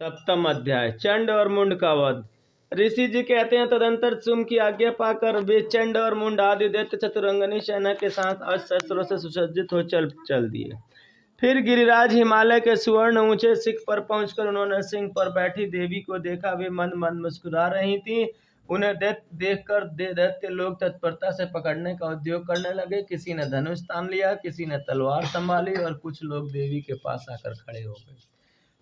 सप्तम अध्याय चंड और मुंड का वध। ऋषि जी कहते हैं, तदंतर सुम की आज्ञा पाकर वे चंड और मुंड आदि दैत्य चतुरंगनी सेना के साथ अस्त्र से सुसज्जित हो चल दिए। फिर गिरिराज हिमालय के सुवर्ण ऊंचे शिखर पर पहुंचकर उन्होंने सिंह पर बैठी देवी को देखा। वे मंद मंद मुस्कुरा रही थीं। उन्हें देखकर दैत्य लोग तत्परता से पकड़ने का उद्योग करने लगे। किसी ने धनुष तान लिया, किसी ने तलवार संभाली और कुछ लोग देवी के पास आकर खड़े हो गए।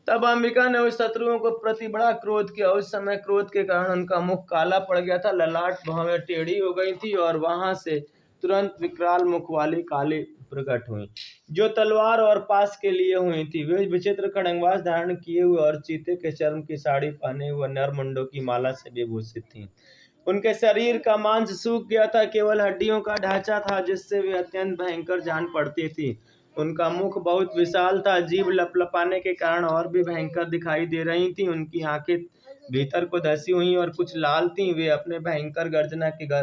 तब अंबिका ने उस शत्रुओं को प्रति बड़ा क्रोध किया। उस समय क्रोध के कारण उनका मुख काला पड़ गया था, ललाट भौहें टेढ़ी हो गई थी और वहां से तुरंत विकराल मुख वाली काली प्रकट हुई, जो तलवार और पास के लिए हुई थी। वे विचित्र खड़गवास धारण किए हुए और चीते के चर्म की साड़ी पहने हुए नर मुंडों की माला से विभूषित थीं। उनके शरीर का मांस सूख गया था, केवल हड्डियों का ढांचा था, जिससे वे अत्यंत भयंकर जान पड़ती थी। उनका मुख बहुत विशाल था, जीभ लपलपाने के कारण और भी भयंकर दिखाई दे रही थी। उनकी आंखें भीतर को धसी हुई और कुछ लाल थीं। वे अपने भयंकर गर्जना के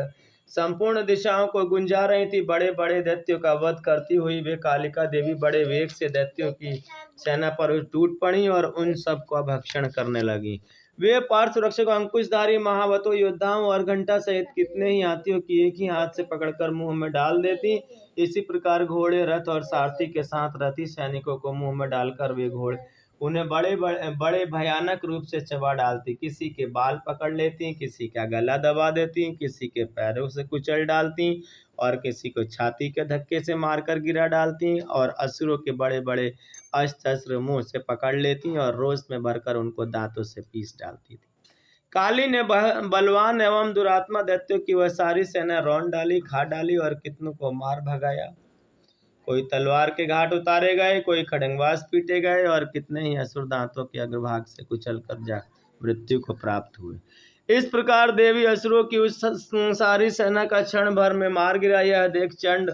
संपूर्ण दिशाओं को गुंजा रही थी। बड़े बड़े दैत्यों का वध करती हुई वे कालिका देवी बड़े वेग से दैत्यों की सेना पर टूट पड़ी और उन सब का भक्षण करने लगी। वे पार्श्व रक्षक अंकुशधारी महावतो योद्धाओं और घंटा सहित कितने ही हाथियों की एक ही हाथ से पकड़कर मुंह में डाल देती। इसी प्रकार घोड़े, रथ और सारथी के साथ रथी सैनिकों को मुंह में डालकर वे घोड़े उन्हें बड़े भयानक रूप से चबा डालती। किसी के बाल पकड़ लेती, किसी का गला दबा देती, किसी के पैरों से कुचल डालती और किसी को छाती के धक्के से मारकर गिरा डालती और असुरों के बड़े बड़े अस्त्र मुंह से पकड़ लेती और रोष में भरकर उनको दांतों से पीस डालती थी। काली ने बलवान एवं दुरात्मा दैत्यों की वह सारी सेना रौंद डाली, खा डाली और कितनों को मार भगाया। कोई तलवार के घाट उतारे गए, कोई खड़गवास पीटे गए और कितने ही असुर दांतों के अग्रभाग से कुचल कर जा मृत्यु को प्राप्त हुए। इस प्रकार देवी असुरों की उस सारी सेना का क्षण भर में मार गिरा। यह देख चंड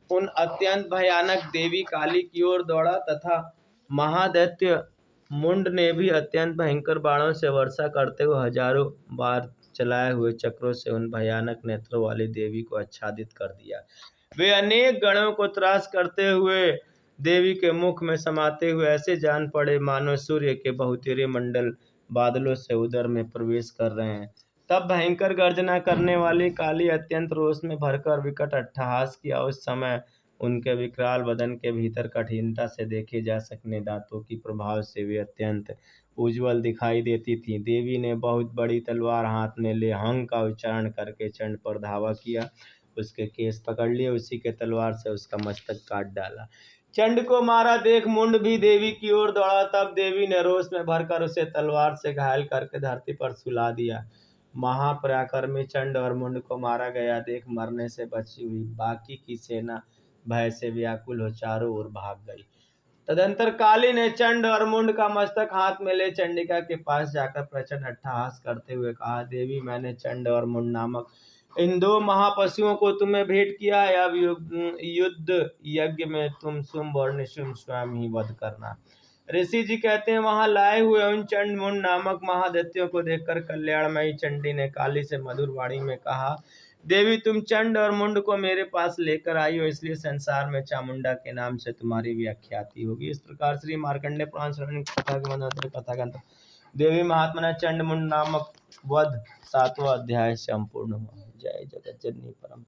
उन अत्यंत भयानक देवी काली की ओर दौड़ा तथा महादैत्य मुंड ने भी अत्यंत भयंकर बाणों से वर्षा करते हुए हजारों बार चलाए हुए चक्रों से उन भयानक नेत्रों वाली देवी को आच्छादित कर दिया। वे अनेक गणों को त्रास करते हुए देवी के मुख में समाते हुए ऐसे जान पड़े मानो सूर्य के बहुतेरे मंडल बादलों से उदर में प्रवेश कर रहे हैं। तब भयंकर गर्जना करने वाली काली अत्यंत रोष में भरकर विकट अट्टहास किया। उस समय उनके विकराल बदन के भीतर कठिनता से देखे जा सकने दांतों की प्रभाव से वे अत्यंत उज्जवल दिखाई देती थी। देवी ने बहुत बड़ी तलवार हाथ में ले हंग का उच्चारण करके चंड पर धावा किया। उसके केस पकड़ लिए, उसी के तलवार से उसका मस्तक काट डाला। चंड को मारा देख मुंड भी देवी की ओर दौड़ा। तब देवी ने रोष में भरकर उसे तलवार से घायल करके धरती पर सुला दिया। महापराक्रमी चंड और मुंड को मारा गया देख मरने से बची हुई बाकी की सेना भय से व्याकुल हो चारों ओर भाग गई। तदंतर काली ने चंड और मुंड का मस्तक हाथ में ले चंडिका के पास जाकर प्रचंड अट्टहास करते हुए कहा, देवी, मैंने चंड और मुंड नामक इन दो महापशुओं को तुम्हें भेंट किया है। अब युद्ध यज्ञ में तुम शुंभ और निशुंभ स्वयं ही वध करना। ऋषि जी कहते हैं, वहां लाए हुए उन चंड मुंड नामक महादैत्यों को देखकर कल्याणमयी चंडी ने काली से मधुर वाणी में कहा, देवी, तुम चंड और मुंड को मेरे पास लेकर आई हो, इसलिए संसार में चामुंडा के नाम से तुम्हारी व्याख्याति होगी। इस प्रकार श्री मार्कंडेय पुराण श्रवण कथा देवी महात्मा चंड मुंड नामक वध 7वां अध्याय संपूर्ण हुआ। जय जगत जननी परम।